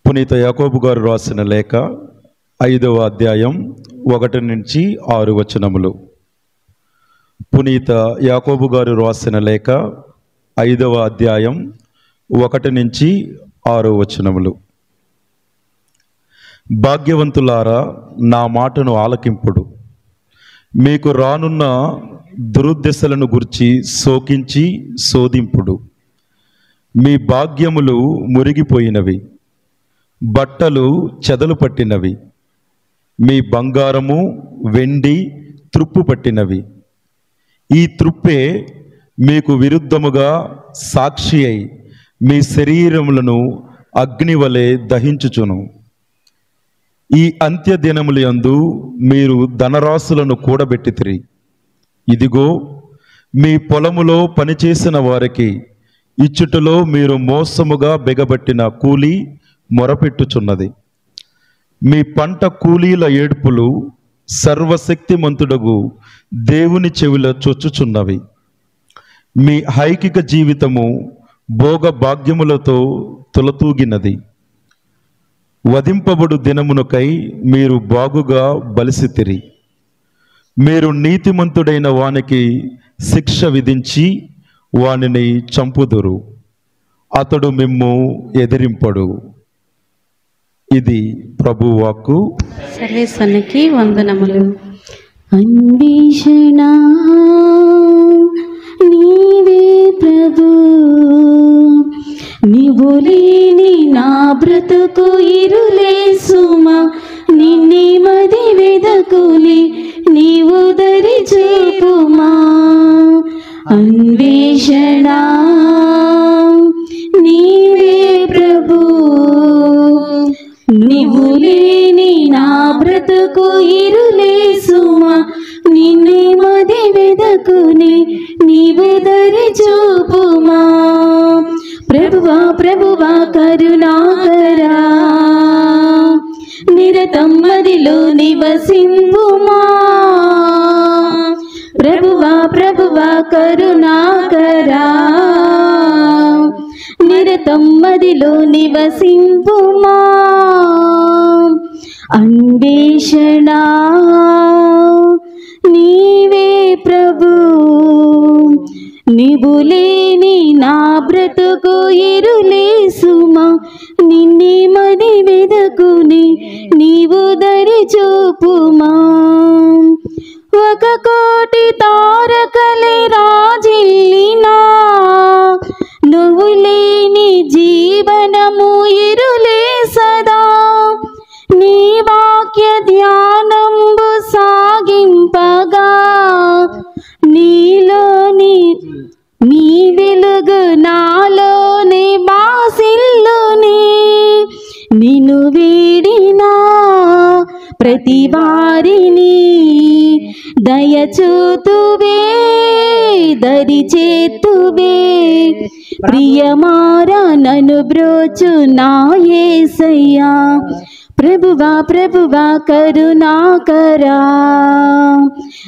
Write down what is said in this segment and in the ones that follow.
పునీత యాకోబు గారు రాసిన లేఖ 5వ అధ్యాయం 1 నుంచి 6 వచనములు. పునీత యాకోబు గారు రాసిన లేఖ 5వ అధ్యాయం 1 నుంచి 6 వచనములు. భాగ్యవంతులారా, నా మాటను ఆలకింపుడు. మీకు రానున్న దురుద్దేశాలను గురించి శోకించి శోధింపుడు. మీ భాగ్యములు మురిగిపోయినవి, బట్టలు చెదలు పట్టినవి, మీ బంగారము వెండి త్రుప్పు పట్టినవి. ఈ త్రుప్పే మీకు విరుద్ధముగా సాక్షి అయి మీ శరీరములను అగ్నివలె దహించుచును. ఈ అంత్య దినములందు మీరు ధనరాశులను కూడబెట్టితిరి. ఇదిగో, మీ పొలములో పనిచేసిన వారికి ఇచ్చుటలో మీరు మోసముగా బెగబట్టిన కూలి మొరపెట్టుచున్నది. మీ పంట కూలీల ఏడుపులు సర్వశక్తిమంతుడగు దేవుని చెవిలో చొచ్చుచున్నవి. మీ హైకిక జీవితము భోగ భాగ్యములతో తులతూగినది. వధింపబడు దినమునకై మీరు బాగుగా బలిసితిరి. మీరు నీతిమంతుడైన వానికి శిక్ష విధించి వానిని చంపుదురు. అతడు మిమ్ము ఎదిరింపడు. ఇది ప్రభువాక్కు. సర్వేశ్వరునికి వందనములు. అన్వేషణ నీవే ప్రభు, నీవు లేని నా బ్రతుకు ఇరులే సుమా. నిన్నే మది వెదకుని నీవు దరి చూపుమా. అన్వేషణ నీవే ప్రభు, నీవు లేని నా బ్రతుకు ఇరులే సుమా. నిన్నే మది వెదకుని నీవు దరి చూపుమా. ప్రభువా ప్రభువా కరుణాకరా, నిరతం మదిలో నివసింపుమా. ప్రభువా ప్రభువా కరుణాకరా, నిరతం మదిలో నివసింపుమా. అన్వేషణ నీవే ప్రభు, నీవు లేని నా బ్రతుకు ఇరులే సుమా. నిన్నే మది వెదకుని నీవు దరి చూపుమా. 1,000,000 తారకలే రాజిల్లినా, నువ్వు లేని జీవనము ఇరులే సదా. నీ వాక్య ధ్యానంబు సాగింపగా, నీలోని నీ వెలుగు నాలోని బాసిల్లుని. నిన్ను వీడినా ప్రతి వారిని దయచూతువే, దరి చేతువే. ప్రియమారా నన్ను బ్రోచు నా యేసయ్యా. ప్రభువా ప్రభువా కరుణాకరా,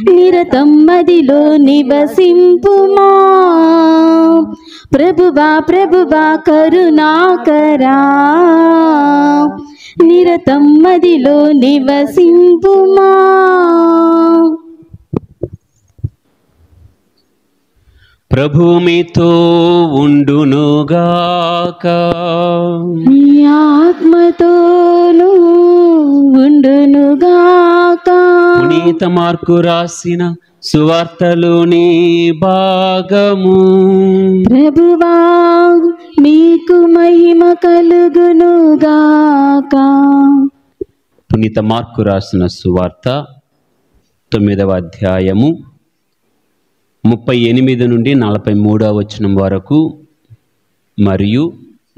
నిరతం మదిలో నివసింపుమా. ప్రభువా ప్రభువా కరుణాకరా, నిరతం మదిలో నివసింపుమా. ప్రభువు మీతో ఉండునుగాక, నీ ఆత్మతోనూ ఉండునుగాక. పునీత మార్కు రాసిన సువార్తలోని భాగము. ప్రభువా మీకు మహిమ కలుగునుగాక. పునీత మార్కు రాసిన సువార్త 9వ అధ్యాయము 38 నుండి 43వ వచనం వరకు మరియు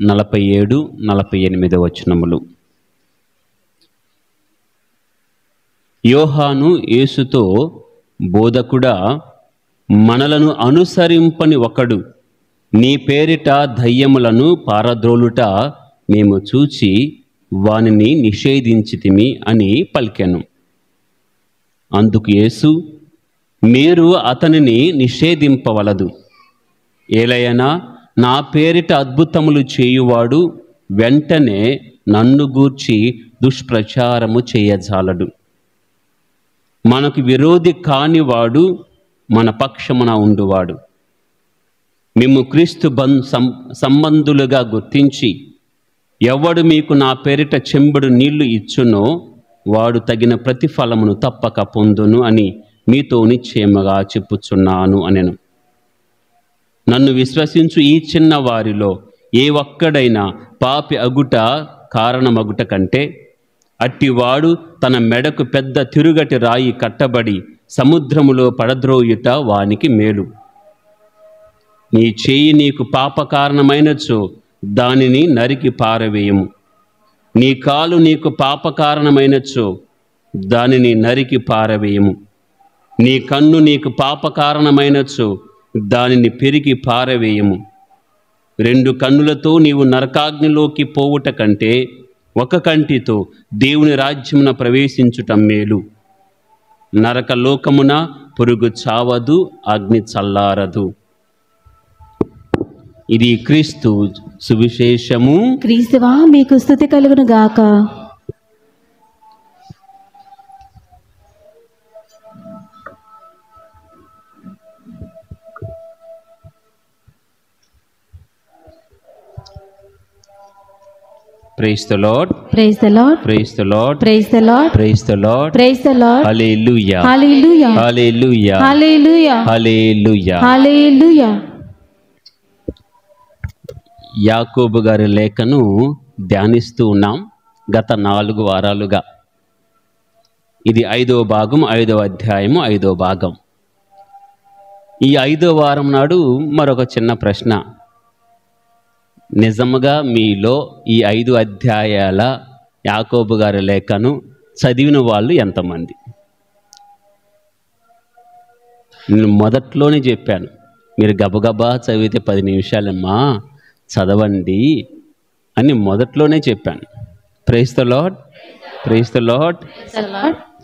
47, 48 వచనములు. యోహాను యేసుతో, బోధకుడా, మనలను అనుసరింపని ఒకడు నీ పేరిట దయ్యములను పారద్రోలుట మేము చూచి వానిని నిషేధించితిమి అని పలికెను. అందుకు యేసు, మీరు అతనిని నిషేధింపవలదు. ఏలయనా నా పేరిట అద్భుతములు చేయువాడు వెంటనే నన్ను గూర్చి దుష్ప్రచారము చేయజాలడు. మనకు విరోధి కానివాడు మన పక్షమున ఉండువాడు. మేము క్రీస్తు సంబంధులుగా గుర్తించి, ఎవడు మీకు నా పేరిట చెంబుడు నీళ్లు ఇచ్చునో వాడు తగిన ప్రతిఫలమును తప్పక పొందును అని మీతో నిశ్చయముగా చెప్పుచున్నాను అనెను. నన్ను విశ్వసించు ఈ చిన్న వారిలో ఏ ఒక్కడైనా పాపి అగుట కారణమగుట కంటే అట్టివాడు తన మెడకు పెద్ద తిరుగటి రాయి కట్టబడి సముద్రములో పడద్రోయుట వానికి మేలు. నీ చేయి నీకు పాప కారణమైనచో దానిని నరికి పారవేయము. నీ కాలు నీకు పాప కారణమైనచో దానిని నరికి పారవేయము. నీ కన్ను నీకు పాప కారణమైనచో దానిని పెరికి పారవేయము. 2 కన్నులతో నీవు నరకాగ్నిలోకి పోవుట కంటే ఒక కంటితో దేవుని రాజ్యమున ప్రవేశించుట మేలు. నరక లోకమున పురుగు చావదు, అగ్ని చల్లారదు. ఇది క్రీస్తు సువిశేషము. క్రీస్తువా మీకు స్తుతి కలుగును గాక. Praise the Lord. Praise the Lord. Praise the Lord. Praise the Lord. Praise the Lord. Praise the Lord. Hallelujah. Hallelujah. Hallelujah. Hallelujah. Hallelujah. Hallelujah. యాకోబు గారి లేఖను ధ్యానిస్తూ ఉన్నాం గత 4 వారాలుగా. ఇది 5వ భాగం, 5వ అధ్యాయము 5వ భాగం. ఈ 5వ వారం నాడు మరొక చిన్న ప్రశ్న. నిజముగా మీలో ఈ 5 అధ్యాయాల యాకోబు గారి లేఖను చదివిన వాళ్ళు ఎంతమంది? నేను మొదట్లోనే చెప్పాను, మీరు గబగబా చదివితే 10 నిమిషాలమ్మా చదవండి అని మొదట్లోనే చెప్పాను. Praise the lord. Praise the lord.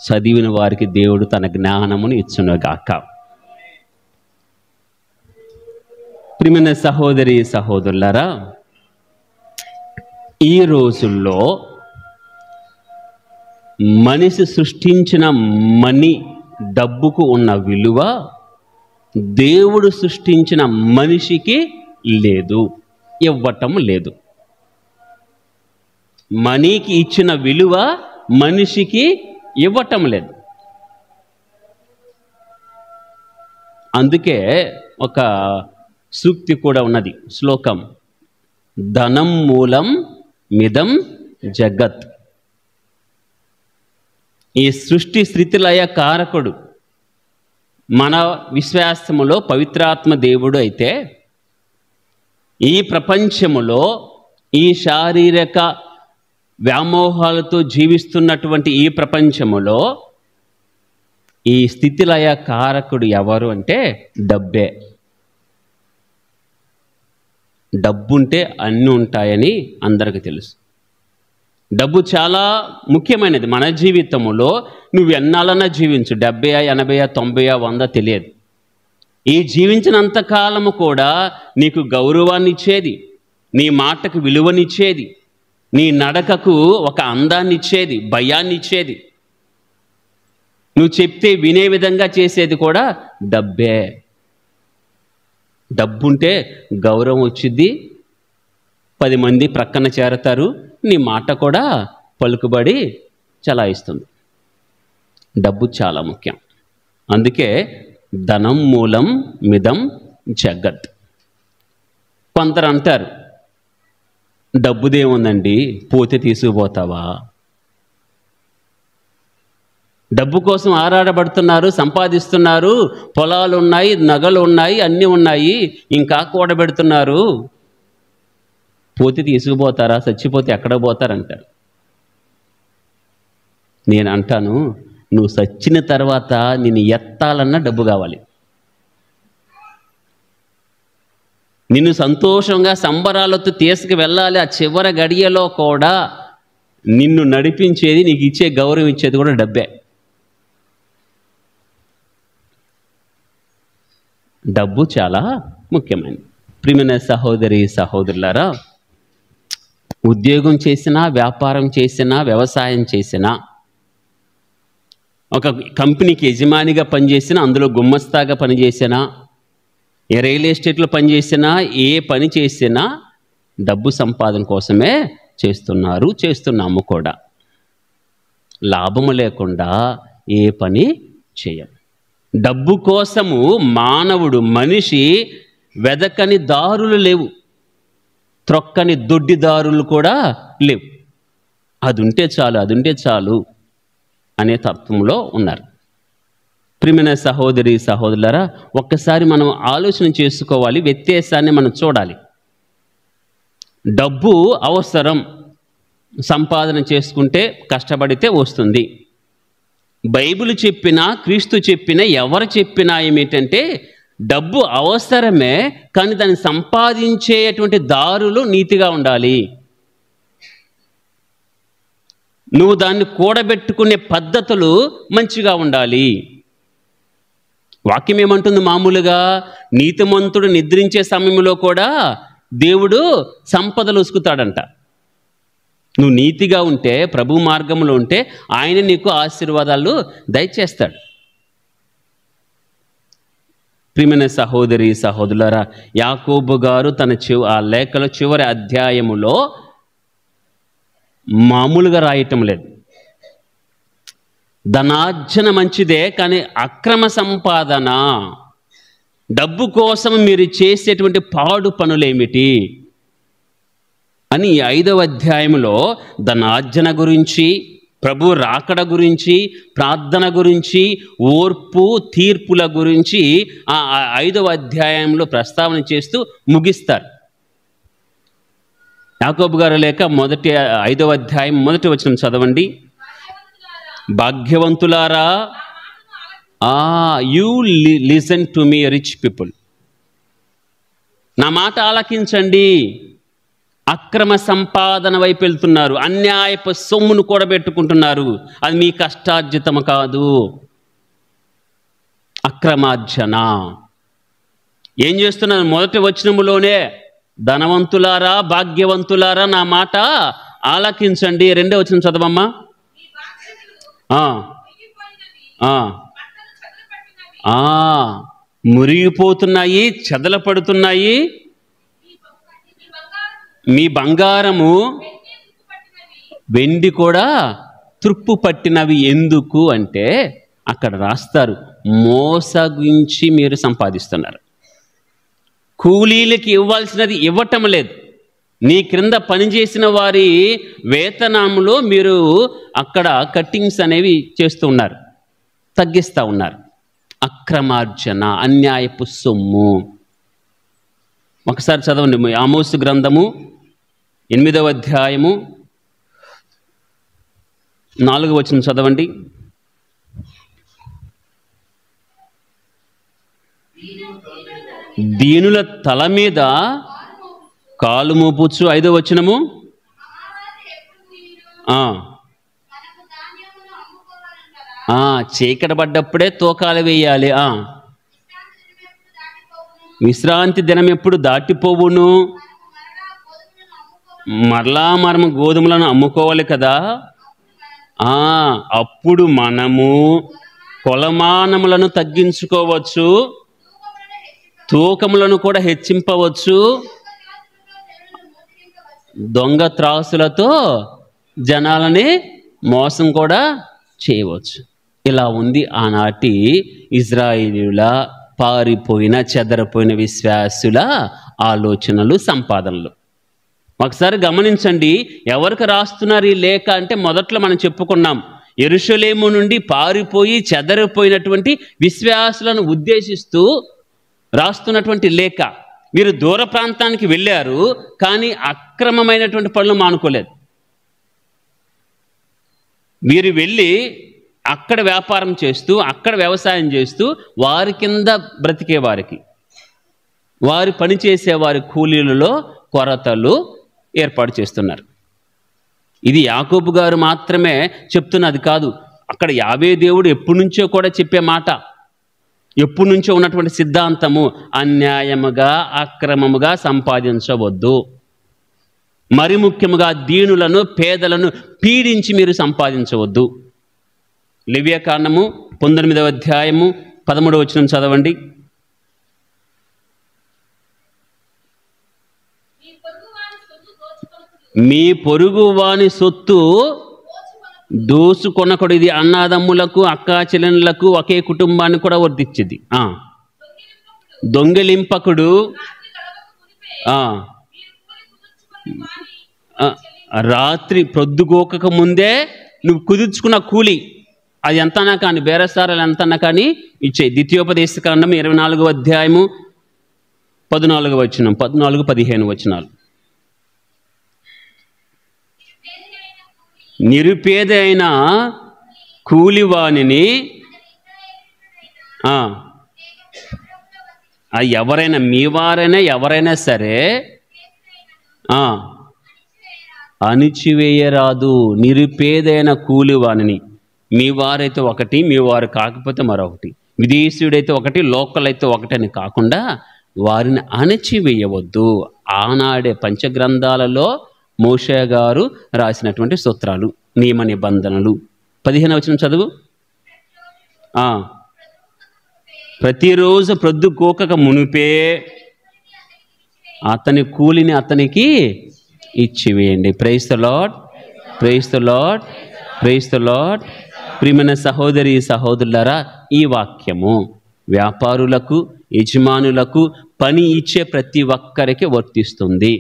చదివిన వారికి దేవుడు తన జ్ఞానమును ఇచ్చునుగాక. ప్రియమైన సహోదరి సహోదరులారా, ఈ రోజుల్లో మనిషి సృష్టించిన మనీ, డబ్బుకు ఉన్న విలువ దేవుడు సృష్టించిన మనిషికి లేదు, ఇవ్వటం లేదు. మనీకి ఇచ్చిన విలువ మనిషికి ఇవ్వటం లేదు. అందుకే ఒక సూక్తి కూడా ఉన్నది, శ్లోకం, ధనం మూలం మిదం జగత్. ఈ సృష్టి స్థితిలయ కారకుడు మన విశ్వాసములో పవిత్రాత్మ దేవుడు అయితే, ఈ ప్రపంచములో ఈ శారీరక వ్యామోహాలతో జీవిస్తున్నటువంటి ఈ ప్రపంచములో ఈ స్థితిలయ కారకుడు ఎవరు అంటే డబ్బే. డబ్బుంటే అన్నీ ఉంటాయని అందరికీ తెలుసు. డబ్బు చాలా ముఖ్యమైనది మన జీవితంలో. నువ్వు ఎన్నాళ్ళన్నా జీవించు, 70, 80, 90, 100 తెలియదు. ఈ జీవించినంత కాలము కూడా నీకు గౌరవాన్ని ఇచ్చేది, నీ మాటకు విలువనిచ్చేది, నీ నడకకు ఒక అందాన్ని ఇచ్చేది, భయాన్ని ఇచ్చేది, నువ్వు చెప్తే వినే విధంగా చేసేది కూడా డబ్బే. డబ్బుంటే గౌరవం వచ్చింది, 10 మంది ప్రక్కన చేరతారు, నీ మాట కూడా పలుకుబడి చలాయిస్తుంది. డబ్బు చాలా ముఖ్యం. అందుకే ధనం మూలం మిదం జగత్. కొందరు అంటారు, డబ్బుదేముందండి, పోతే తీసుకుపోతావా? డబ్బు కోసం ఆరాడబడుతున్నారు, సంపాదిస్తున్నారు, పొలాలు ఉన్నాయి, నగలు ఉన్నాయి, అన్నీ ఉన్నాయి, ఇంకా కూడబెడుతున్నారు, పోతే తీసుకుపోతారా? చచ్చిపోతే ఎక్కడ పోతారంటారు. నేను అంటాను, నువ్వు చచ్చిన తర్వాత నిన్ను ఎత్తాలన్నా డబ్బు కావాలి. నిన్ను సంతోషంగా సంబరాలతో తీసుకు వెళ్ళాలి. ఆ చివరి గడియలో కూడా నిన్ను నడిపించేది, నీకు ఇచ్చే గౌరవం ఇచ్చేది కూడా డబ్బే. డబ్బు చాలా ముఖ్యమైనది. ప్రియమైన సహోదరి సహోదరులారా, ఉద్యోగం చేసినా, వ్యాపారం చేసినా, వ్యవసాయం చేసినా, ఒక కంపెనీకి యజమానిగా పనిచేసినా, అందులో గుమ్మస్తాగా పనిచేసినా, రియల్ ఎస్టేట్లో పనిచేసినా, ఏ పని చేసినా డబ్బు సంపాదన కోసమే చేస్తున్నాము కూడా. లాభము లేకుండా ఏ పని చేయం. డబ్బు కోసము మనిషి వెదకని దారులు లేవు, త్రొక్కని దొడ్డి దారులు కూడా లేవు. అది ఉంటే చాలు అనే తత్వంలో ఉన్నారు. ప్రియమైన సహోదరి సహోదరులారా, ఒక్కసారి మనం ఆలోచన చేసుకోవాలి, వ్యత్యాసాన్ని మనం చూడాలి. డబ్బు అవసరం, సంపాదన చేసుకుంటే కష్టపడితే వస్తుంది. బైబిల్ చెప్పినా, క్రీస్తు చెప్పినా, ఎవరు చెప్పినా ఏమిటంటే డబ్బు అవసరమే, కానీ దాన్ని సంపాదించేటువంటి దారులు నీతిగా ఉండాలి. నువ్వు దాన్ని కూడబెట్టుకునే పద్ధతులు మంచిగా ఉండాలి. వాక్యం ఏమంటుంది? మామూలుగా నీతిమంతుడు నిద్రించే సమయంలో కూడా దేవుడు సంపదలు ఉసుకుతాడంట. నువ్వు నీతిగా ఉంటే, ప్రభు మార్గంలో ఉంటే ఆయన నీకు ఆశీర్వాదాలు దయచేస్తాడు. ప్రియమైన సహోదరి సహోదరులారా, యాకోబు గారు తన ఆ లేఖలో చివరి అధ్యాయములో మామూలుగా రాయటం లేదు. ధనార్జన మంచిదే, కానీ అక్రమ సంపాదన, డబ్బు కోసం మీరు చేసేటువంటి పాడు పనులేమిటి అని 5వ అధ్యాయంలో ధనార్జన గురించి, ప్రభు రాకడ గురించి, ప్రార్థన గురించి, ఓర్పు తీర్పుల గురించి ఆ 5వ అధ్యాయంలో ప్రస్తావన చేస్తూ ముగిస్తారు. యాకోబు గారు లేక 5వ అధ్యాయం 1వ వచనం చదవండి. భాగ్యవంతులారా, you listen to me rich people, నా మాట ఆలకించండి. అక్రమ సంపాదన వైపు వెళ్తున్నారు, అన్యాయపు సొమ్మును కూడబెట్టుకుంటున్నారు, అది మీ కష్టార్జితము కాదు, అక్రమార్జన. ఏం చేస్తున్నారు? 1వ వచనములోనే ధనవంతులారా, భాగ్యవంతులారా, నా మాట ఆలకించండి. 2వ వచనం చదవమ్మా. మురిగిపోతున్నాయి, చెదలపడుతున్నాయి మీ బంగారము, వెండి కూడా తుప్పు పట్టినవి. ఎందుకు అంటే అక్కడ రాస్తారు, మోసగించి మీరు సంపాదిస్తున్నారు. కూలీలకి ఇవ్వాల్సినది ఇవ్వటం లేదు. నీ క్రింద పనిచేసిన వారి వేతనంలో మీరు అక్కడ కట్టింగ్స్ అనేవి చేస్తూ ఉన్నారు, తగ్గిస్తూ ఉన్నారు. అక్రమార్జన, అన్యాయపు సొమ్ము. ఒకసారి చదవండి, ఆమోసు గ్రంథము 8వ అధ్యాయము 4వ వచనం చదవండి. దీనుల తల మీద కాలు మోపుచ్చు. 5వ వచనము, చీకటి పడ్డప్పుడే తూకాలు వేయాలి. విశ్రాంతి దినం ఎప్పుడు దాటిపోవును, మరలా మనము గోధుమలను అమ్ముకోవాలి కదా. అప్పుడు మనము కొలమానములను తగ్గించుకోవచ్చు, తూకములను కూడా హెచ్చింపవచ్చు, దొంగ త్రాసులతో జనాలని మోసం కూడా చేయవచ్చు. ఇలా ఉంది ఆనాటి ఇజ్రాయేలీయుల, పారిపోయిన చెదరపోయిన విశ్వాసుల ఆలోచనలు, సంపాదనలు. ఒకసారి గమనించండి, ఎవరికి రాస్తున్నారు ఈ లేఖ అంటే, మొదట్లో మనం చెప్పుకున్నాం, యెరూషలేము నుండి పారిపోయి చెదరిపోయినటువంటి విశ్వాసులను ఉద్దేశిస్తూ రాస్తున్నటువంటి లేఖ. మీరు దూర ప్రాంతానికి వెళ్ళారు, కానీ అక్రమమైనటువంటి పనులు మానుకోలేదు. వీరు వెళ్ళి అక్కడ వ్యాపారం చేస్తూ, అక్కడ వ్యవసాయం చేస్తూ, వారి కింద బ్రతికే వారికి, వారి పనిచేసే వారి కూలీలలో కొరతలు ఏర్పాటు చేస్తున్నారు. ఇది యాకోబు గారు మాత్రమే చెప్తున్నది కాదు, అక్కడ యావే దేవుడు ఎప్పటి నుంచో కూడా చెప్పే మాట, ఎప్పటి నుంచో ఉన్నటువంటి సిద్ధాంతము. అన్యాయముగా, అక్రమముగా సంపాదించవద్దు. మరి ముఖ్యముగా దీనులను పేదలను పీడించి మీరు సంపాదించవద్దు. లేవియాకాండము 19వ అధ్యాయము 13వ వచనం చదవండి. మీ పొరుగు వాని సొత్తు దోచుకొనకుడు. ఇది అన్నాదమ్ములకు అక్కా చెల్లెళ్ళకు ఒకే కుటుంబాన్ని కూడా వర్తించింది. దొంగిలింపకుడు. రాత్రి ప్రొద్దుగోకక ముందే నువ్వు కుదుర్చుకున్న కూలి అది ఎంతనా కానీ, బేరసారాలు ఎంతన్నా కానీ ఇచ్చే. ద్వితీయోపదేశకాండం 24వ అధ్యాయము 14వ వచనం, 14-15 వచనాలు. నిరుపేద అయిన కూలివాణిని ఎవరైనా, మీ వారైనా ఎవరైనా సరే అణిచివేయరాదు. నిరుపేదైన కూలివాణిని, మీ వారైతే ఒకటి, మీ వారు కాకపోతే మరొకటి, విదేశీయుడైతే ఒకటి, లోకల్ అయితే ఒకటి అని కాకుండా వారిని అణచివేయవద్దు. ఆనాడే పంచగ్రంథాలలో మోషే గారు రాసినటువంటి సూత్రాలు, నియమ నిబంధనలు. 15వ వచనం చదువు. ప్రతిరోజు ప్రొద్దుకోకక మునిపే అతని కూలిని అతనికి ఇచ్చివేయండి. Praise the lord, praise the lord, praise the lord. ప్రియమైన సహోదరి సహోదరులారా, ఈ వాక్యము వ్యాపారులకు, యజమానులకు, పని ఇచ్చే ప్రతి ఒక్కరికి వర్తిస్తుంది.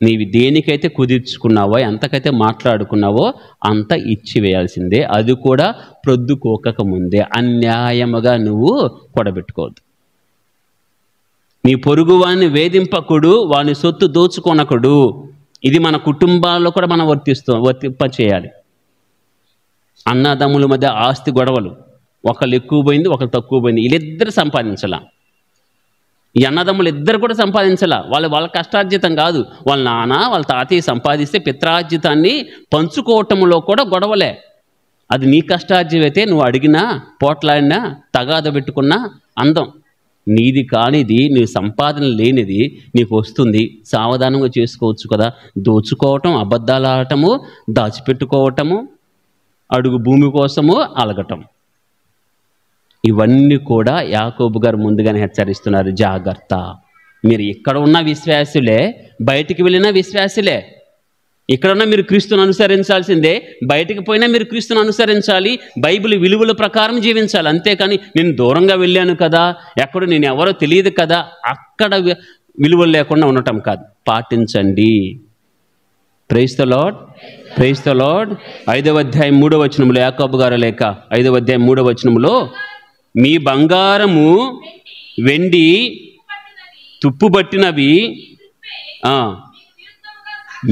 నీవు దేనికైతే కుదుర్చుకున్నావో, ఎంతకైతే మాట్లాడుకున్నావో అంత ఇచ్చివేయాల్సిందే. అది కూడా ప్రొద్దుకోకక ముందే. అన్యాయముగా నువ్వు కూడబెట్టుకోవద్దు. నీ పొరుగు వాడిని వేధింపకుడు, వాని సొత్తు దోచుకొనకుడు. ఇది మన కుటుంబాల్లో కూడా మనం వర్తింప చేయాలి. అన్నదమ్ముల మధ్య ఆస్తి గొడవలు, ఒకళ్ళు ఎక్కువ పోయింది, ఒకళ్ళు తక్కువ పోయింది, వీళ్ళిద్దరు సంపాదించాల. ఈ అన్నదమ్ములు ఇద్దరు కూడా సంపాదించాల. వాళ్ళ కష్టార్జితం కాదు, వాళ్ళ నాన్న వాళ్ళ తాతయ్య సంపాదిస్తే పిత్రార్జితాన్ని పంచుకోవటంలో కూడా గొడవలే. అది నీ కష్టార్జితం అయితే నువ్వు అడిగినా, పోట్లాడినా, తగాద పెట్టుకున్నా అందం. నీది కానిది, నీ సంపాదన లేనిది నీకు వస్తుంది, సావధానంగా చేసుకోవచ్చు కదా. దోచుకోవటం, అబద్ధాలు ఆడటము, దాచిపెట్టుకోవటము, అడుగు భూమి కోసము అలగటం, ఇవన్నీ కూడా యాకోబు గారు ముందుగానే హెచ్చరిస్తున్నారు. జాగ్రత్త. మీరు ఇక్కడ ఉన్న విశ్వాసులే, బయటికి వెళ్ళిన విశ్వాసులే. ఇక్కడున్న మీరు క్రీస్తును అనుసరించాల్సిందే, బయటికి పోయినా మీరు క్రీస్తును అనుసరించాలి. బైబిల్ విలువల ప్రకారం జీవించాలి. అంతేకాని నేను దూరంగా వెళ్ళాను కదా, ఎక్కడో నేను ఎవరో తెలియదు కదా, అక్కడ విలువలు లేకుండా ఉండటం కాదు. పాటించండి. Praise the lord, praise the lord. 5వ అధ్యాయం 3వ వచనంలో, యాకోబు గారు లేక 5వ అధ్యాయం 3వ వచనంలో, మీ బంగారము వెండి తుప్పుబట్టినవి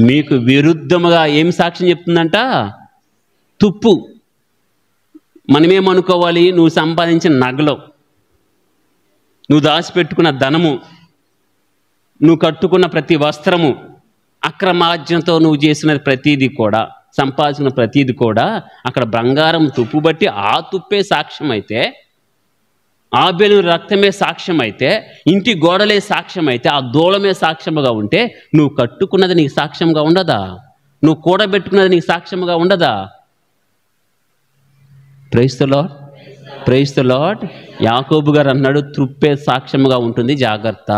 మీకు విరుద్ధముగా ఏం సాక్ష్యం చెప్తుందంట? తుప్పు. మనమేమనుకోవాలి? నువ్వు సంపాదించిన నగలు, నువ్వు దాచిపెట్టుకున్న ధనము, నువ్వు కట్టుకున్న ప్రతి వస్త్రము, అక్రమార్జనతో నువ్వు చేసిన ప్రతీది కూడా, సంపాదించిన ప్రతీది కూడా అక్కడ బంగారం తుప్పు బట్టి ఆ తుప్పే సాక్ష్యం అయితే, ఆబేలు రక్తమే సాక్ష్యం అయితే, ఇంటి గోడలే సాక్ష్యం అయితే, ఆ దూలమే సాక్ష్యముగా ఉంటే నువ్వు కట్టుకున్నది నీకు సాక్ష్యంగా ఉండదా? నువ్వు కూడబెట్టుకున్నది నీకు సాక్ష్యముగా ఉండదా? Praise the lord, praise the lord. యాకోబు గారు అన్నాడు, తుప్పే సాక్ష్యముగా ఉంటుంది, జాగ్రత్త.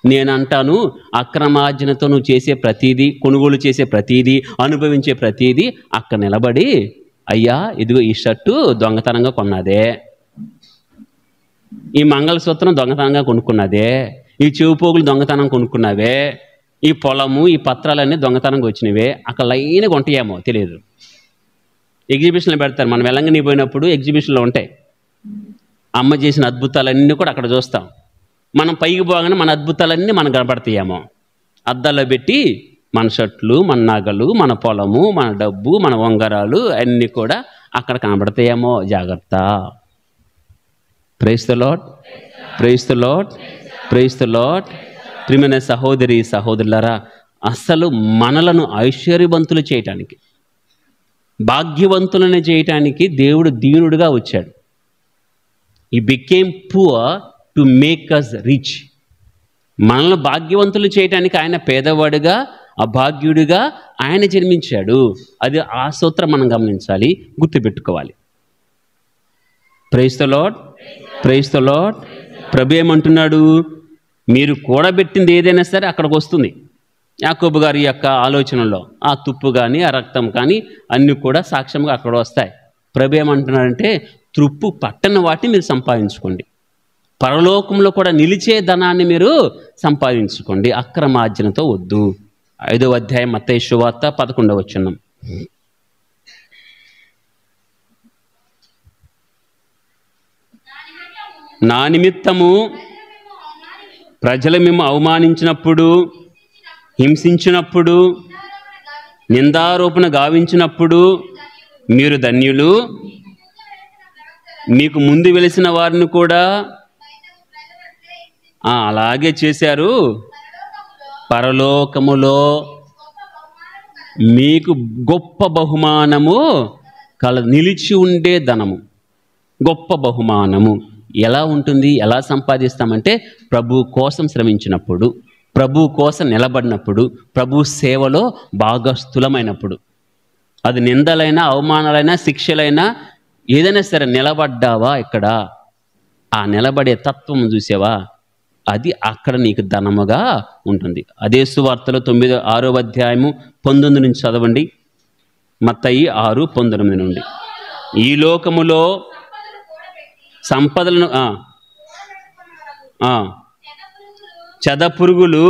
నేనంటాను, అక్రమార్జనతో నువ్వు చేసే ప్రతీది, కొనుగోలు చేసే ప్రతీది, అనుభవించే ప్రతీది అక్కడ నిలబడి, అయ్యా ఇదిగో ఈ షర్టు దొంగతనంగా కొన్నదే, ఈ మంగళసూత్రం దొంగతనంగా కొనుక్కున్నదే, ఈ చెవుపోగులు దొంగతనం కొనుక్కున్నవే, ఈ పొలము, ఈ పత్రాలన్నీ దొంగతనంగా వచ్చినవే, అక్కడ లైన్గా ఉంటాయేమో తెలియదు. ఎగ్జిబిషన్లు పెడతారు. మనం వెలంగని పోయినప్పుడు ఎగ్జిబిషన్లో ఉంటాయి. అమ్మ చేసిన అద్భుతాలన్నీ కూడా అక్కడ చూస్తాం. మనం పైకి పోగానే మన అద్భుతాలన్నీ మనకు కనపడతాయేమో. అద్దాల్లో పెట్టి మన షర్ట్లు, మన నగలు, మన పొలము, మన డబ్బు, మన ఉంగరాలు అన్నీ కూడా అక్కడ కనబడతాయేమో. జాగ్రత్త. Praise the lord, praise the lord, praise the lord. ప్రియమైన సహోదరి సహోదరులారా, అసలు మనలను ఐశ్వర్యవంతులు చేయటానికి, భాగ్యవంతులను చేయటానికి దేవుడు దీనుడుగా వచ్చాడు. He became poor to make us rich. మనల్ని భాగ్యవంతులు చేయడానికి ఆయన పేదవాడుగా అభాగ్యుడిగా ఆయన జన్మించాడు. అది ఆ సూత్రం మనం గమనించాలి, గుర్తుపెట్టుకోవాలి. Praise the lord, praise the Lord. ప్రభు ఏమంటున్నాడు? మీరు కూడబెట్టింది ఏదైనా సరే అక్కడికి వస్తుంది. యాకోబు గారి యొక్క ఆలోచనలో ఆ తుప్పు కానీ ఆ రక్తం కానీ అన్నీ కూడా సాక్ష్యంగా అక్కడ వస్తాయి. ప్రభు ఏమంటున్నాడంటే తుప్పు పట్టని వాటిని మీరు సంపాదించుకోండి, పరలోకంలో కూడా నిలిచే ధనాన్ని మీరు సంపాదించుకోండి, అక్రమార్జనతో వద్దు. 5వ అధ్యాయం మత్తయి సువార్త 11వ వచనం. నా నిమిత్తము ప్రజలు మేము అవమానించినప్పుడు, హింసించినప్పుడు, నిందారోపణ గావించినప్పుడు మీరు ధన్యులు. మీకు ముందు వెలిసిన వారిని కూడా అలాగే చేశారు. పరలోకములో మీకు గొప్ప బహుమానము నిలిచి ఉండే ధనము, గొప్ప బహుమానము ఎలా ఉంటుంది? ఎలా సంపాదిస్తామంటే ప్రభు కోసం శ్రమించినప్పుడు, ప్రభు కోసం నిలబడినప్పుడు, ప్రభు సేవలో భాగస్థులమైనప్పుడు. అది నిందలైనా అవమానాలైనా శిక్షలైనా ఏదైనా సరే నిలబడ్డావా ఇక్కడ, ఆ నిలబడే తత్వం చూసావా, అది అక్కడ నీకు ధనముగా ఉంటుంది. అదే సువార్తలో 6వ అధ్యాయము 19 నుంచి చదవండి. మత్తయి 6:19 నుండి. ఈ లోకములో సంపదలను చెదపురుగులు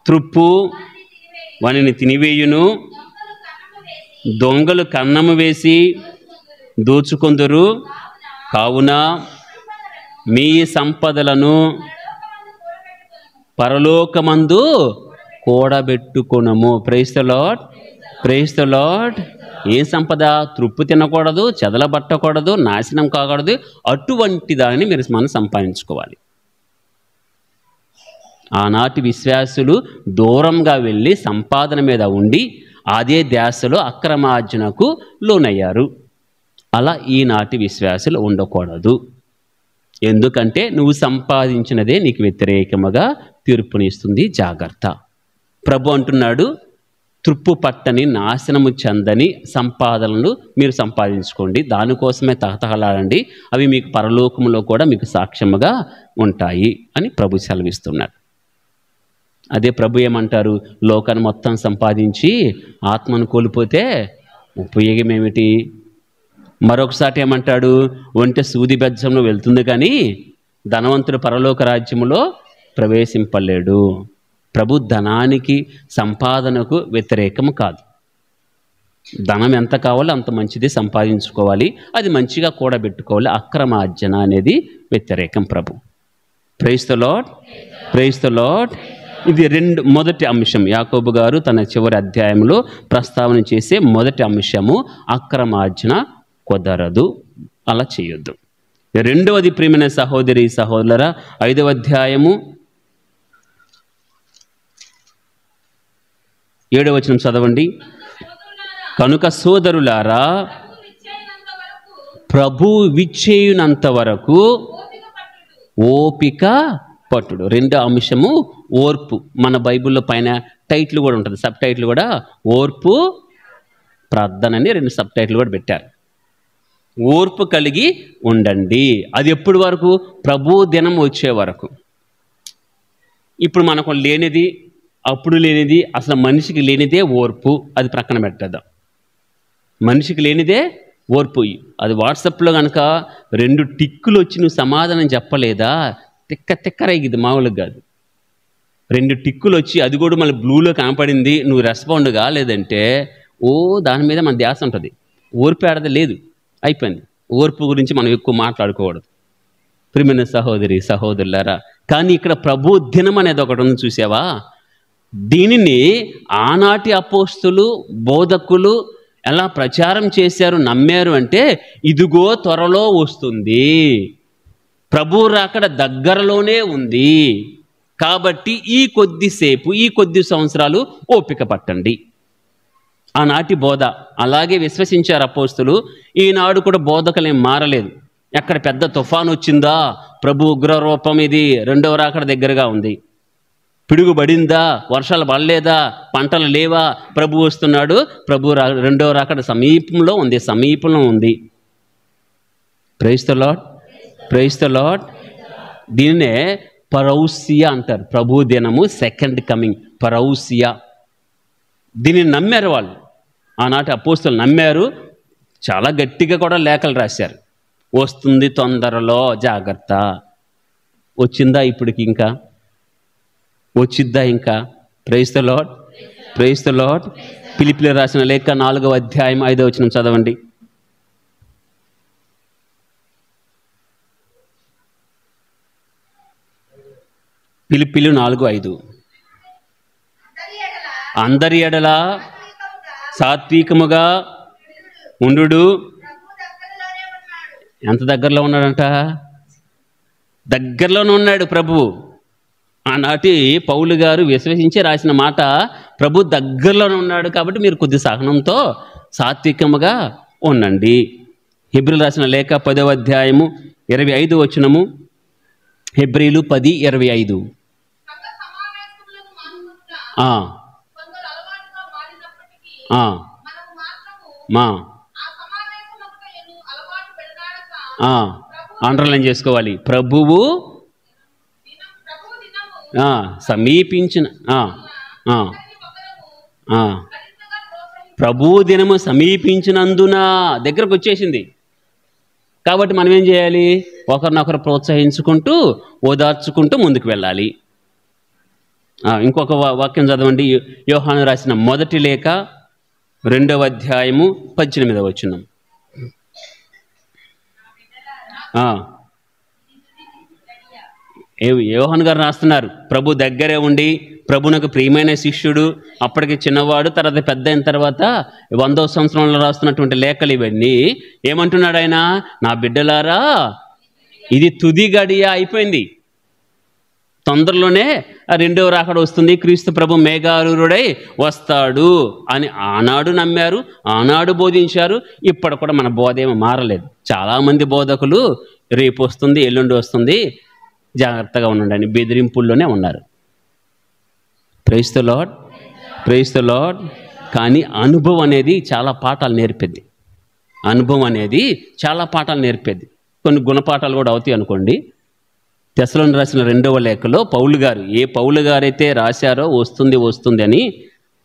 త్రుప్పు వానిని తినివేయును, దొంగలు కన్నము వేసి దోచుకొందురు. కావున మీ సంపదలను పరలోకమందు కూడబెట్టుకొనుము. Praise the lord, praise the Lord. ఏ సంపద? తృప్పు తినకూడదు, చెదలబట్టకూడదు, నాశనం కాకూడదు. అటువంటి దానిని మనం సంపాదించుకోవాలి. ఆనాటి విశ్వాసులు దూరంగా వెళ్ళి సంపాదన మీద ఉండి అదే ధ్యాసలో అక్రమార్జనకు లోనయ్యారు. అలా ఈనాటి విశ్వాసులు ఉండకూడదు. ఎందుకంటే నువ్వు సంపాదించినదే నీకు వ్యతిరేకముగా తీర్పునిస్తుంది. జాగ్రత్త. ప్రభు అంటున్నాడు, తృప్పు పట్టని నాశనము చెందని సంపాదనలు మీరు సంపాదించుకోండి, దానికోసమే తహతహలాడండి, అవి మీకు పరలోకములో కూడా మీకు సాక్ష్యముగా ఉంటాయి అని ప్రభు సెలవిస్తున్నాడు. అదే ప్రభు ఏమంటారు? లోకాన్ని మొత్తం సంపాదించి ఆత్మను కోల్పోతే ఉపయోగం ఏమిటి? మరొకసారి ఏమంటాడు? ఒంటె సూది బెజ్జంలో వెళ్తుంది కానీ ధనవంతుడు పరలోక రాజ్యములో ప్రవేశింపలేడు. ప్రభు ధనానికి సంపాదనకు వ్యతిరేకము కాదు. ధనం ఎంత కావాలో అంత మంచిది సంపాదించుకోవాలి, అది మంచిగా కూడబెట్టుకోవాలి. అక్రమార్జన అనేది వ్యతిరేకం ప్రభు. Praise the lord, praise the Lord. ఇది మొదటి అంశం. యాకోబు గారు తన చివరి అధ్యాయంలో ప్రస్తావన చేసే మొదటి అంశము అక్రమార్జన కుదరదు, అలా చేయొద్దు. రెండవది ప్రియమైన సహోదరి సహోదరులారా, 5వ అధ్యాయము 7వ వచనం చదవండి. కనుక సోదరులారా, ప్రభు విచ్చేయునంత వరకు ఓపిక పట్టుడు. రెండో అంశము ఓర్పు. మన బైబిల్లో పైన టైటిల్ కూడా ఉంటుంది, సబ్ టైటిల్ కూడా ఓర్పు ప్రార్థనని 2 సబ్ టైటిల్ కూడా పెట్టారు. ఓర్పు కలిగి ఉండండి. అది ఎప్పటి వరకు? ప్రభు దినం వచ్చే వరకు. ఇప్పుడు మనకు లేనిది, అప్పుడు లేనిది, అసలు మనిషికి లేనిదే ఓర్పు. అది ప్రక్కన పెట్టేద్దాం. మనిషికి లేనిదే ఓర్పు. అది వాట్సాప్లో కనుక 2 టిక్కులు వచ్చి నువ్వు సమాధానం చెప్పలేదా, తిక్కరేగిది, మామూలుగా కాదు. 2 టిక్కులు వచ్చి అది కూడా మళ్ళీ బ్లూలో కనపడింది, నువ్వు రెస్పాండ్ కాలేదంటే దాని మీద మన ధ్యాస ఉంటుంది. ఓర్పు ఆడది లేదు, అయిపోయింది. ఓర్పు గురించి మనం ఎక్కువ మాట్లాడుకోకూడదు ప్రియమైన సహోదరి సహోదరులారా. కానీ ఇక్కడ ప్రభు దినం అనేది ఒకటి ఉంది, చూసావా? దీనిని ఆనాటి అపోస్తులు బోధకులు ఎలా ప్రచారం చేశారు, నమ్మారు అంటే, ఇదిగో త్వరలో వస్తుంది, ప్రభు రాకడ దగ్గరలోనే ఉంది, కాబట్టి ఈ కొద్దిసేపు, ఈ కొద్ది సంవత్సరాలు ఓపిక పట్టండి. ఆనాటి బోధ అలాగే విశ్వసించారు అపోస్తులు. ఈనాడు కూడా బోధకులేం మారలేదు. ఎక్కడ పెద్ద తుఫాను వచ్చిందా, ప్రభు ఉగ్రరూపం ఇది, రెండవ రాకడ దగ్గరగా ఉంది, పిడుగు పడిందా, వర్షాలు పడలేదా, పంటలు లేవా, ప్రభు వస్తున్నాడు, ప్రభు రెండో రాకడ సమీపంలో ఉంది. Praise the lord, praise the lord. దీన్నే పరౌసియా అంటారు. ప్రభు దినము, సెకండ్ కమింగ్, పరౌసియా. దీన్ని నమ్మారు వాళ్ళు. ఆనాటి అపోస్తలులు నమ్మారు. చాలా గట్టిగా కూడా లేఖలు రాశారు. వస్తుంది తొందరలో, జాగ్రత్త. వచ్చిందా ఇప్పటికి? ఇంకా వచ్చిద్దా ఇంకా? Praise the lord, praise the Lord. ఫిలిప్పీయులకు రాసిన లేఖ 4వ అధ్యాయం 5వ వచనం చదవండి. ఫిలిప్పీయులు 4:5. అందరి ఎడల సాత్వికముగా ఉండు. ఎంత దగ్గరలో ఉన్నాడంట? దగ్గరలోనే ఉన్నాడు ప్రభు. ఆనాటి పౌలు గారు విశ్వసించి రాసిన మాట, ప్రభు దగ్గరలోనే ఉన్నాడు కాబట్టి మీరు కొద్ది సహనంతో సాత్వికముగా ఉండండి. హెబ్రీయులకు రాసిన లేఖ 10వ అధ్యాయము 25వ వచనము. హెబ్రీయులు 10:25. అండర్లైన్ చేసుకోవాలి. ప్రభువు సమీపించిన ప్రభు దినము సమీపించినందున దగ్గరకు వచ్చేసింది. కాబట్టి మనం ఏం చేయాలి? ఒకరినొకరు ప్రోత్సహించుకుంటూ, ఓదార్చుకుంటూ ముందుకు వెళ్ళాలి. ఇంకొక వాక్యం చదవండి. యోహాను రాసిన మొదటి లేఖ 2వ అధ్యాయము 18వ వచనం. యోహాను గారు రాస్తున్నారు, ప్రభు దగ్గరే ఉండి, ప్రభునకు ప్రియమైన శిష్యుడు, అప్పటికి చిన్నవాడు, తర్వాత పెద్ద అయిన తర్వాత 100వ సంవత్సరంలో రాస్తున్నటువంటి లేఖలు ఇవన్నీ. ఏమంటున్నాడు ఆయన? నా బిడ్డలారా, ఇది తుది గడియ అయిపోయింది. తొందరలోనే రెండవ రాకడ వస్తుంది, క్రీస్తు ప్రభు మేఘారూఢుడై వస్తాడు అని ఆనాడు నమ్మారు, ఆనాడు బోధించారు. ఇప్పుడు కూడా మన బోధ ఏమీ మారలేదు. చాలామంది బోధకులు రేపు వస్తుంది, ఎల్లుండి వస్తుంది, జాగ్రత్తగా ఉండండి అని బెదిరింపుల్లోనే ఉన్నారు. Praise the lord, praise the lord. కానీ అనుభవం అనేది చాలా పాఠాలు నేర్పేది. అనుభవం అనేది చాలా పాఠాలు నేర్పేది. కొన్ని గుణపాఠాలు కూడా అవుతాయి అనుకోండి. తెస్సలోనికీయులకు రాసిన 2వ లేఖలో పౌలు గారు, ఏ పౌలు గారైతే రాశారో వస్తుంది అని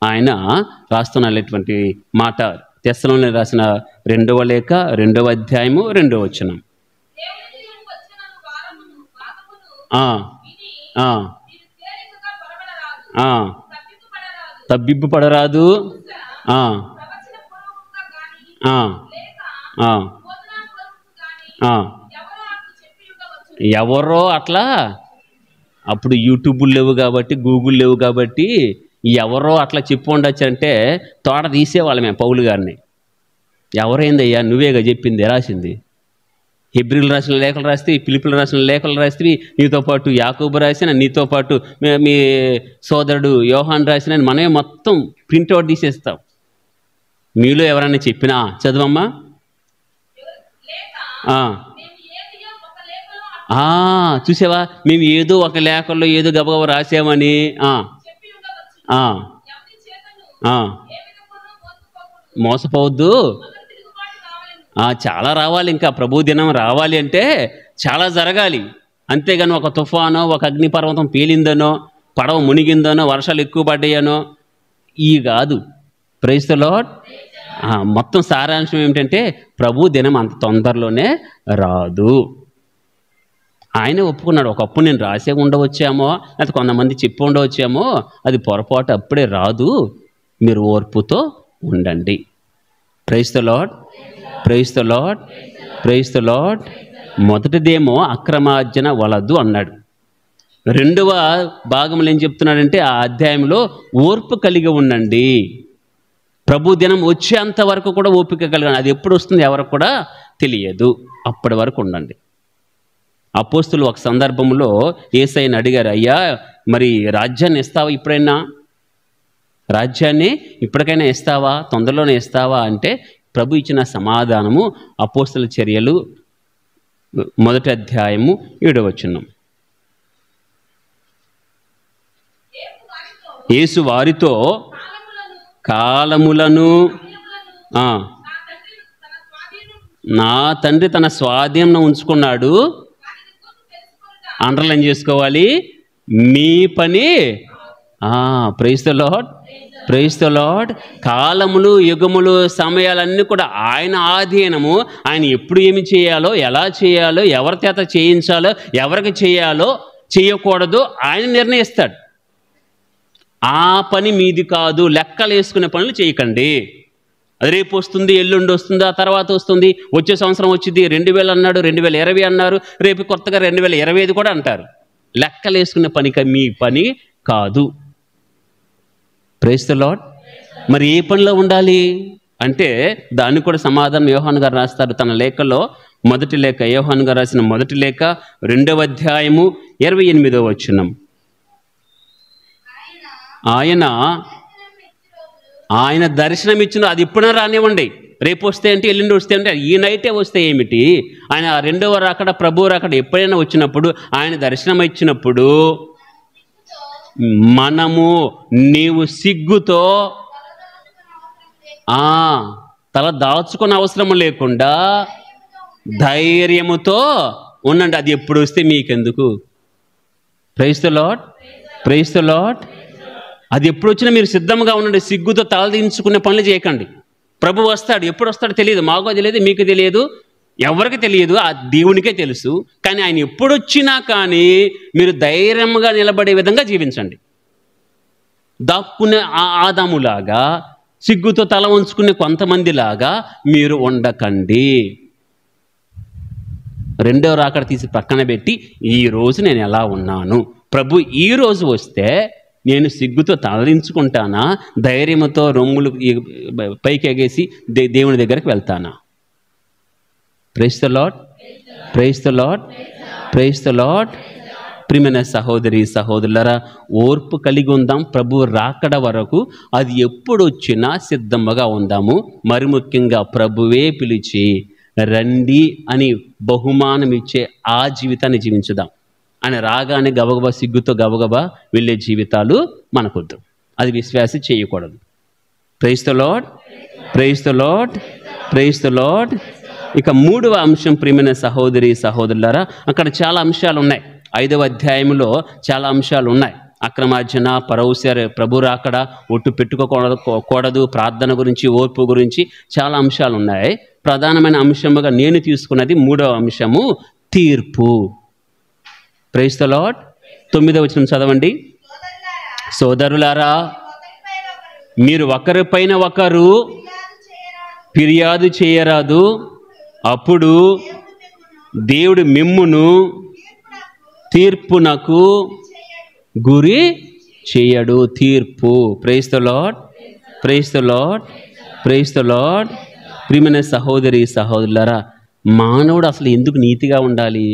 ఆయన రాస్తున్నటువంటి మాట. తెస్సలోనికీయులకు రాసిన 2వ లేఖ 2వ అధ్యాయము 2వ వచనం. తబ్బిబ్బు పడరాదు. ఎవరో అట్లా, అప్పుడు యూట్యూబులు లేవు కాబట్టి, గూగుల్ లేవు కాబట్టి, ఎవరో అట్లా చెప్పు ఉండొచ్చంటే తోట తీసేవాళ్ళమే పౌలు గారిని. ఎవరైందయ్యా, నువ్వేగా చెప్పింది, రాసింది. హెబ్రీయులకు రాసిన లేఖలు రాస్తే, ఫిలిప్పీయులకు రాసిన లేఖలు రాస్తే, నీతో పాటు యాకోబు రాసిన, నీతో పాటు మీ సోదరుడు యోహాను రాసిన, మనమే మొత్తం ప్రింట్అవుట్ తీసేస్తాం. మీలో ఎవరైనా చెప్పినా చదవమ్మా. చూసావా, మేము ఏదో ఒక లేఖల్లో ఏదో గబగబ రాసామని. మోసపోవద్దు. చాలా రావాలి. ఇంకా ప్రభు దినం రావాలి అంటే చాలా జరగాలి. అంతేగాని ఒక తుఫానో, ఒక అగ్నిపర్వతం పేలిందనో, పడవ మునిగిందనో, వర్షాలు ఎక్కువ పడ్డాయనో ఈ కాదు. Praise the lord. మొత్తం సారాంశం ఏమిటంటే ప్రభు దినం అంత తొందరలోనే రాదు. ఆయనే ఒప్పుకున్నాడు. ఒకప్పుడు నేను రాసే ఉండవచ్చేమో, లేకపోతే కొంతమంది చెప్పి ఉండవచ్చేమో, అది పొరపాటు, అప్పుడే రాదు, మీరు ఓర్పుతో ఉండండి. Praise the lord, praise the lord, praise the Lord. మొదటిదేమో అక్రమార్జన వలదు అన్నాడు. రెండవ భాగంలో ఏం చెప్తున్నాడంటే ఆ అధ్యాయంలో ఓర్పు కలిగి ఉండండి. ప్రభు దినం వచ్చేంత వరకు కూడా ఓపిక కలిగి, అది ఎప్పుడు వస్తుంది ఎవరికి కూడా తెలియదు, అప్పటి వరకు ఉండండి. అపోస్తులు ఒక సందర్భంలో యేసయ్యని అడిగారు, అయ్యా మరి రాజ్యాన్ని ఇస్తావా, ఇప్పుడైనా రాజ్యాన్ని ఇప్పటికైనా ఇస్తావా, తొందరలోనే ఇస్తావా అంటే ప్రభు ఇచ్చిన సమాధానము అపోస్తుల చర్యలు 1వ అధ్యాయము 7వ వచనం. యేసు వారితో కాలములను నా తండ్రి తన స్వాధీనంలో ఉంచుకున్నాడు. అండర్లైన్ చేసుకోవాలి, మీ పని. Praise the lord, praise the Lord. కాలములు, యుగములు, సమయాలన్నీ కూడా ఆయన ఆధీనము. ఆయన ఎప్పుడు ఏమి చేయాలో, ఎలా చేయాలో, ఎవరి చేత చేయించాలో, ఎవరికి చేయాలో, చేయకూడదు ఆయన నిర్ణయిస్తాడు. ఆ పని మీది కాదు. లెక్కలు వేసుకునే పనులు చేయకండి. అది రేపు వస్తుంది, ఎల్లుండి వస్తుంది, ఆ తర్వాత వస్తుంది, వచ్చే సంవత్సరం వచ్చింది, 2000 అన్నాడు, 2020 అన్నారు, రేపు కొత్తగా 2025 కూడా అంటారు. లెక్కలు వేసుకునే పని మీ పని కాదు. Praise the lord. మరి ఏ పనిలో ఉండాలి అంటే దాన్ని కూడా సమాధానం యోహాను గారు రాస్తారు తన లేఖలో. మొదటి లేఖ, యోహాను గారు రాసిన మొదటి లేఖ 2వ అధ్యాయము 28వ వచనం. ఆయన దర్శనం ఇచ్చిన, అది ఇప్పుడైనా రానివ్వండి, రేపు వస్తే అంటే, ఎల్లుండి వస్తే అంటే, ఈ నైటే వస్తే ఏమిటి? ఆయన 2వ రాకడ, ప్రభువు రాకడ ఎప్పుడైనా వచ్చినప్పుడు, ఆయన దర్శనం ఇచ్చినప్పుడు మనము, నీవు సిగ్గుతో తల దాచుకునే అవసరం లేకుండా ధైర్యముతో ఉండండి. అది ఎప్పుడు వస్తే మీకెందుకు? Praise the lord, praise the lord. అది ఎప్పుడు వచ్చినా మీరు సిద్ధంగా ఉండండి. సిగ్గుతో తలదించుకునే పనులు చేయకండి. ప్రభు వస్తాడు, ఎప్పుడు వస్తాడో తెలియదు, మాకు తెలియదు, మీకు తెలియదు, ఎవరికి తెలియదు, ఆ దేవునికే తెలుసు. కానీ ఆయన ఎప్పుడు వచ్చినా కానీ మీరు ధైర్యంగా నిలబడే విధంగా జీవించండి. దాక్కునే ఆదాములాగా, సిగ్గుతో తల ఉంచుకునే కొంతమందిలాగా మీరు ఉండకండి. 2వ రాకడ తీసి పక్కన పెట్టి, ఈరోజు నేను ఎలా ఉన్నాను, ప్రభు ఈరోజు వస్తే నేను సిగ్గుతో తలదించుకుంటానా, ధైర్యంతో రొమ్ములు పైకి ఎగేసి దేవుని దగ్గరికి వెళ్తానా? Praise the lord, praise the lord, praise the lord. ప్రియమైన సహోదరి సహోదరులారా, ఓర్పు కలిగి ఉందాం ప్రభు రాకడ వరకు. అది ఎప్పుడు వచ్చినా సిద్ధంగా ఉందాము. మరి ముఖ్యంగా ప్రభువే పిలిచి రండి అని బహుమానం ఇచ్చే ఆ జీవితాన్ని జీవించుదాం. ఆయన రాగానే గబగబా సిగ్గుతో గబగబా వెళ్ళే జీవితాలు మనకొద్దు. అది విశ్వాసి చేయకూడదు. Praise the lord, praise the lord, praise the lord. ఇక 3వ అంశం ప్రియమైన సహోదరి సహోదరులారా, అక్కడ చాలా అంశాలు ఉన్నాయి. 5వ అధ్యాయంలో చాలా అంశాలు ఉన్నాయి. అక్రమార్జన, పరౌసర, ప్రభు రాకడ, ఒట్టు పెట్టుకోకూడదు, ప్రార్థన గురించి, ఓర్పు గురించి చాలా అంశాలు ఉన్నాయి. ప్రధానమైన అంశముగా నేను తీసుకున్నది 3వ అంశము, తీర్పు. Praise the lord. 9వ వచనం చదవండి. సోదరులారా, మీరు ఒకరిపైన ఒకరు ఫిర్యాదు చేయరాదు, అప్పుడు దేవుడు మిమ్మును తీర్పునకు గురి చేయడు. తీర్పు. Praise the lord, praise the lord, praise the lord. ప్రియమైన సహోదరి సహోదరులారా, మానవుడు అసలు ఎందుకు నీతిగా ఉండాలి?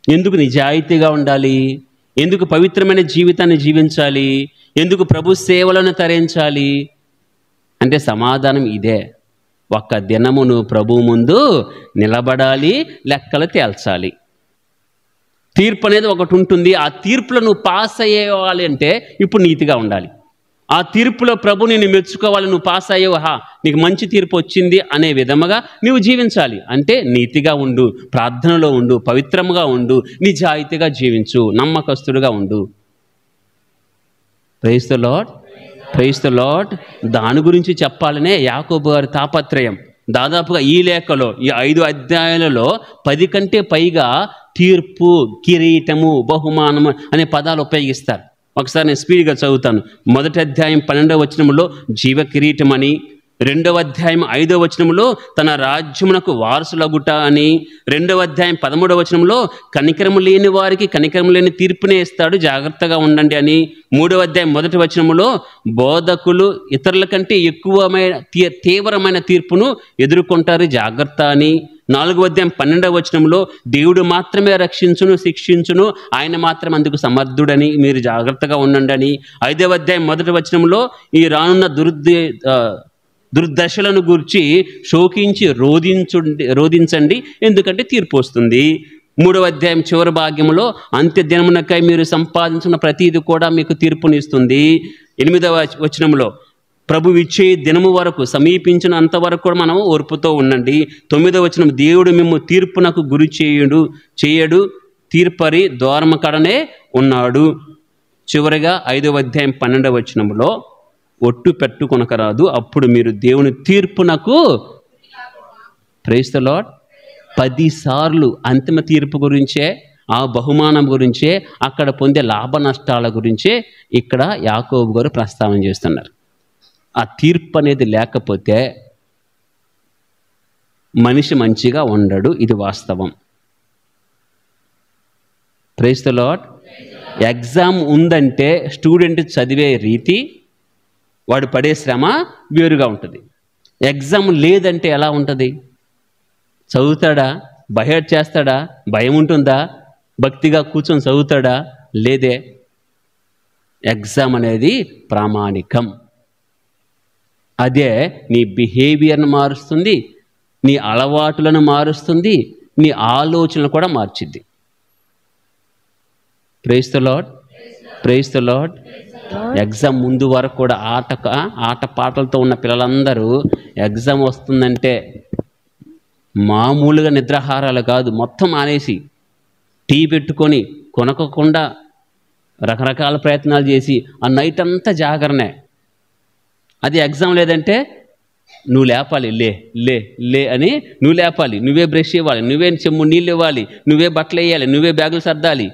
ఎందుకు నిజాయితీగా ఉండాలి? ఎందుకు పవిత్రమైన జీవితాన్ని జీవించాలి? ఎందుకు ప్రభు సేవలను తరించాలి అంటే సమాధానం ఇదే. ఒక్క దినమును ప్రభు ముందు నిలబడాలి, లెక్కలు తేల్చాలి. తీర్పు అనేది ఒకటి ఉంటుంది. ఆ తీర్పులో నువ్వు పాస్ అయ్యేవాలి అంటే ఇప్పుడు నీతిగా ఉండాలి. ఆ తీర్పులో ప్రభు నిన్ను మెచ్చుకోవాలి, నువ్వు పాస్ అయ్యేవా, నీకు మంచి తీర్పు వచ్చింది అనే విధముగా నువ్వు జీవించాలి. అంటే నీతిగా ఉండు, ప్రార్థనలో ఉండు, పవిత్రంగా ఉండు, నిజాయితీగా జీవించు, నమ్మకస్తుడుగా ఉండు. Praise the lord, praise the lord. దాని గురించి చెప్పాలనే యాకోబు గారి తాపత్రయం. దాదాపుగా ఈ లేఖలో, ఈ 5 అధ్యాయాలలో 10 కంటే పైగా తీర్పు, కిరీటము, బహుమానము అనే పదాలు ఉపయోగిస్తారు. ఒకసారి నేను స్పీడ్గా చదువుతాను. 1వ అధ్యాయం 12వ వచనంలో జీవ కిరీటం అని, 2వ అధ్యాయం 5వ వచనంలో తన రాజ్యమునకు వారసులగుట అని, 2వ అధ్యాయం 13వ వచనంలో కనికరము లేని వారికి కనికరము లేని తీర్పునే ఇస్తాడు, జాగ్రత్తగా ఉండండి అని, 3వ అధ్యాయం 1వ వచనంలో బోధకులు ఇతరుల కంటే ఎక్కువమైన తీవ్రమైన తీర్పును ఎదుర్కొంటారు, జాగ్రత్త అని, 4వ అధ్యాయం 12వ వచనంలో దేవుడు మాత్రమే రక్షించును, శిక్షించును, ఆయన మాత్రమే అందుకు సమర్థుడని, మీరు జాగ్రత్తగా ఉండండి అని, 5వ అధ్యాయం 1వ వచనంలో ఈ రానున్న దుర్దశలను గురించి శోకించి రోధించండి ఎందుకంటే తీర్పు వస్తుంది. 3వ అధ్యాయం చివరి భాగ్యములో అంత్య దినమునకై మీరు సంపాదించిన ప్రతిది కూడా మీకు తీర్పునిస్తుంది. 8వ వచనంలో ప్రభు ఇచ్చే దినము వరకు సమీపించినంత వరకు కూడా మనం ఓర్పుతో ఉండండి. 9వ వచనం దేవుడు మిమ్ము తీర్పునకు గురి చేయడు తీర్పరి ద్వారము కడనే ఉన్నాడు. చివరిగా 5వ అధ్యాయం 12వ వచనంలో ఒట్టు పెట్టుకొనకరాదు, అప్పుడు మీరు దేవుని తీర్పునకు ప్రైజ్ ది లార్డ్ 10 సార్లు అంతిమ తీర్పు గురించే, ఆ బహుమానం గురించే, అక్కడ పొందే లాభ నష్టాల గురించే ఇక్కడ యాకోబు గారు ప్రస్తావన చేస్తున్నారు. ఆ తీర్పు అనేది లేకపోతే మనిషి మంచిగా ఉండడు. ఇది వాస్తవం. Praise the lord. ఎగ్జామ్ ఉందంటే స్టూడెంట్ చదివే రీతి, వాడు పడే శ్రమ వేరుగా ఉంటుంది. ఎగ్జామ్ లేదంటే ఎలా ఉంటుంది? చదువుతాడా? బయట చేస్తాడా? భయం ఉంటుందా? భక్తిగా కూర్చొని చదువుతాడా? లేదే. ఎగ్జామ్ అనేది ప్రామాణికం. అదే నీ బిహేవియర్ను మారుస్తుంది, నీ అలవాటులను మారుస్తుంది, నీ ఆలోచనలు కూడా మార్చిద్ది. Praise the lord. Praise the lord. Exam ముందు వరకు కూడా ఆట పాటలతో ఉన్న పిల్లలందరూ ఎగ్జామ్ వస్తుందంటే మామూలుగా నిద్రాహారాలు కాదు, మొత్తం మానేసి టీ పెట్టుకొని కొనకకుండా రకరకాల ప్రయత్నాలు చేసి ఆ నైట్ అంతా జాగరణే. అది ఎగ్జామ్ లేదంటే నువ్వు లేపాలి, లే లే లే అని నువ్వు లేపాలి, నువ్వే బ్రష్ ఇవ్వాలి, నువ్వే చెమ్ము నీళ్ళు ఇవ్వాలి, నువ్వే బట్టలు వేయాలి, నువ్వే బ్యాగులు సర్దాలి,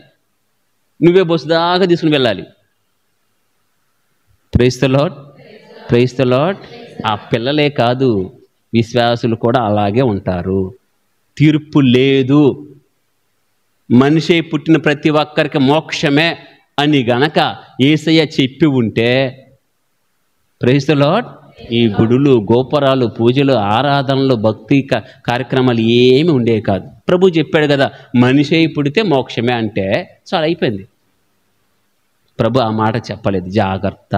నువ్వే బస్సు దాకా తీసుకుని వెళ్ళాలి. Praise the lord. Praise the lord. ఆ పిల్లలే కాదు, విశ్వాసులు కూడా అలాగే ఉంటారు. తీర్పు లేదు, మనిషి పుట్టిన ప్రతి ఒక్కరికి మోక్షమే అని గనక యేసయ్య చెప్పి ఉంటే, ప్రైజ్ ది లార్డ్, ఈ గుడులు, గోపురాలు, పూజలు, ఆరాధనలు, భక్తి కార్యక్రమాలు ఏమి ఉండేవి కాదు. ప్రభు చెప్పాడు కదా, మనిషి పుడితే మోక్షమే అంటే చాలా అయిపోయింది. ప్రభు ఆ మాట చెప్పలేదు. జాగ్రత్త,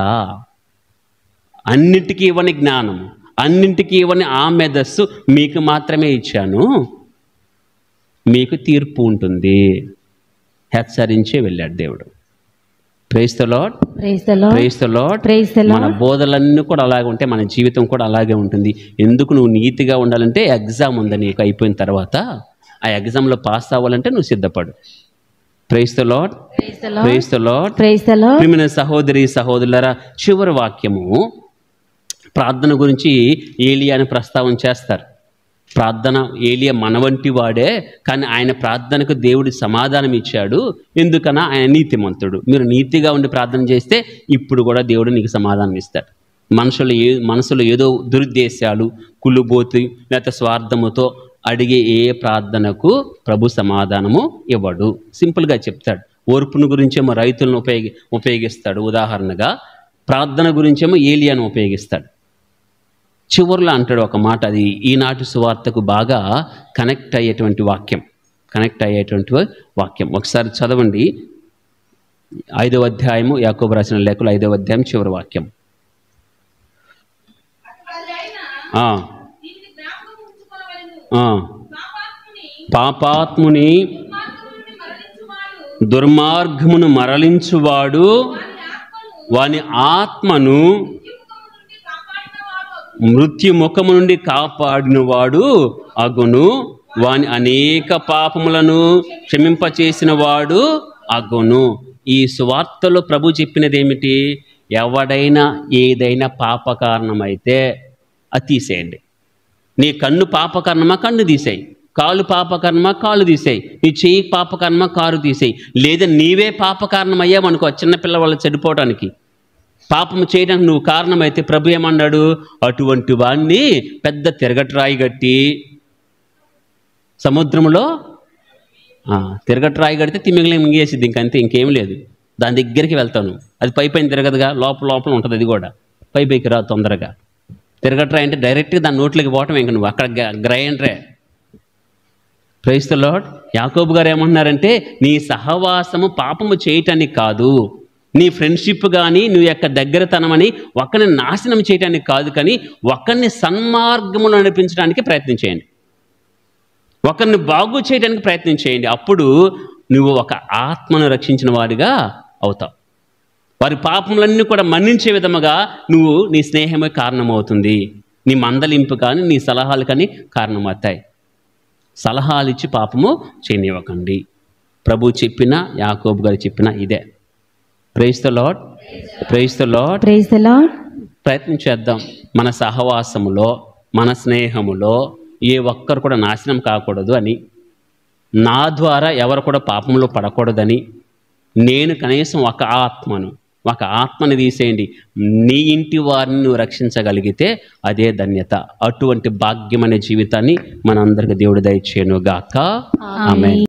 అన్నిటికీ ఇవ్వని జ్ఞానం, అన్నింటికీ ఇవ్వని ఆ మేధస్సు మీకు మాత్రమే ఇచ్చాను, మీకు తీర్పు ఉంటుంది. హెచ్చరించే వెళ్ళాడు దేవుడు. Praise the lord. Praise the lord. Praise the lord. Praise the lord. మన బోధలన్నీ కూడా అలాగే ఉంటాయి, మన జీవితం కూడా అలాగే ఉంటుంది. ఎందుకు నువ్వు నీతిగా ఉండాలంటే ఎగ్జామ్ ఉంది నీకు, అయిపోయిన తర్వాత ఆ ఎగ్జామ్లో పాస్ అవ్వాలంటే నువ్వు సిద్ధపడు. Praise the lord. Praise the lord. Praise the lord. Praise the lord. ప్రియమైన సహోదరి సహోదరులారా, చివరి వాక్యము ప్రార్థన గురించి ఏలియాని ప్రస్తావన చేస్తారు. ప్రార్థన, ఏలియా మన వంటి వాడే, కానీ ఆయన ప్రార్థనకు దేవుడు సమాధానం ఇచ్చాడు. ఎందుకన్నా ఆయన నీతిమంతుడు. మీరు నీతిగా ఉండి ప్రార్థన చేస్తే ఇప్పుడు కూడా దేవుడు నీకు సమాధానం ఇస్తాడు. మనసులో ఏదో దురుద్దేశాలు, కుళ్ళుబోతు లేకపోతే స్వార్థముతో అడిగే ఏ ప్రార్థనకు ప్రభు సమాధానము ఇవ్వడు. సింపుల్గా చెప్తాడు. ఓర్పును గురించేమో రైతులను ఉపయోగిస్తాడు ఉదాహరణగా, ప్రార్థన గురించేమో ఏలియాను ఉపయోగిస్తాడు. చివరిలో అంటాడు ఒక మాట, అది ఈనాటి సువార్తకు బాగా కనెక్ట్ అయ్యేటువంటి వాక్యం. ఒకసారి చదవండి. 5వ అధ్యాయము, యాకోబు రాసిన లేఖలు 5వ అధ్యాయం చివరి వాక్యం. పాపాత్ముని దుర్మార్గమును మరలించువాడు వాని ఆత్మను మృత్యు ముఖము నుండి కాపాడినవాడు అగును, వాని అనేక పాపములను క్షమింపచేసిన వాడు అగును. ఈ సువార్తలో ప్రభు చెప్పినది ఏమిటి? ఎవడైనా ఏదైనా పాప కారణమైతే అది తీసేయండి. నీ కన్ను పాపకర్ణమా, కన్ను తీసేయి. కాలు పాపకర్ణమా, కాలు తీసేయి. నీ చెయ్యి పాపకర్ణమా, కారు తీసేయి. లేదా నీవే పాపకారణమయ్యావనుకో, చిన్నపిల్లవాళ్ళు చెడిపోవడానికి, పాపము చేయడానికి నువ్వు కారణమైతే ప్రభు ఏమన్నాడు? అటువంటి వాణ్ణి పెద్ద తిరగట్రాయి కట్టి సముద్రంలో తిరగట్రాయి కడితే తిమ్మిగలి మింగేసిద్ది, ఇంకంతే, ఇంకేం లేదు. దాని దగ్గరికి వెళ్తాను, అది పైపైన తిరగదుగా, లోపల ఉంటుంది. అది కూడా పైకి రా తొందరగా. తిరగట్రాయి అంటే డైరెక్ట్గా దాని నోట్లోకి పోవటం, ఇంక నువ్వు అక్కడ గ్రైండరే. Praise the lord. యాకోబు గారు ఏమంటున్నారంటే, నీ సహవాసము పాపము చేయటానికి కాదు, నీ ఫ్రెండ్షిప్ కానీ నువ్వు యొక్క దగ్గరతనమని ఒకరిని నాశనం చేయడానికి కాదు, కానీ ఒకరిని సన్మార్గమును నడిపించడానికి ప్రయత్నం చేయండి. ఒకరిని బాగు చేయడానికి ప్రయత్నం చేయండి. అప్పుడు నువ్వు ఒక ఆత్మను రక్షించిన వాడిగా అవుతావు. వారి పాపములన్నీ కూడా మన్నించే విధముగా నీ స్నేహమే కారణమవుతుంది. నీ మందలింపు కానీ నీ సలహాలు కానీ కారణమవుతాయి. సలహాలు ఇచ్చి పాపము చేయనివ్వకండి. ప్రభు చెప్పిన, యాకోబు గారు చెప్పిన ఇదే. Praise the lord, praise the lord. Praise the lord. ప్రయత్నం చేద్దాం. మన సహవాసములో, మన స్నేహములో ఏ ఒక్కరు కూడా నాశనం కాకూడదు అని, నా ద్వారా ఎవరు కూడా పాపంలో పడకూడదని, నేను కనీసం ఒక ఆత్మని తీసేయండి, నీ ఇంటి వారిని నువ్వు రక్షించగలిగితే అదే ధన్యత. అటువంటి భాగ్యమైన జీవితాన్ని మనందరికి దేవుడు దయచేయును గాక. ఆమేన్.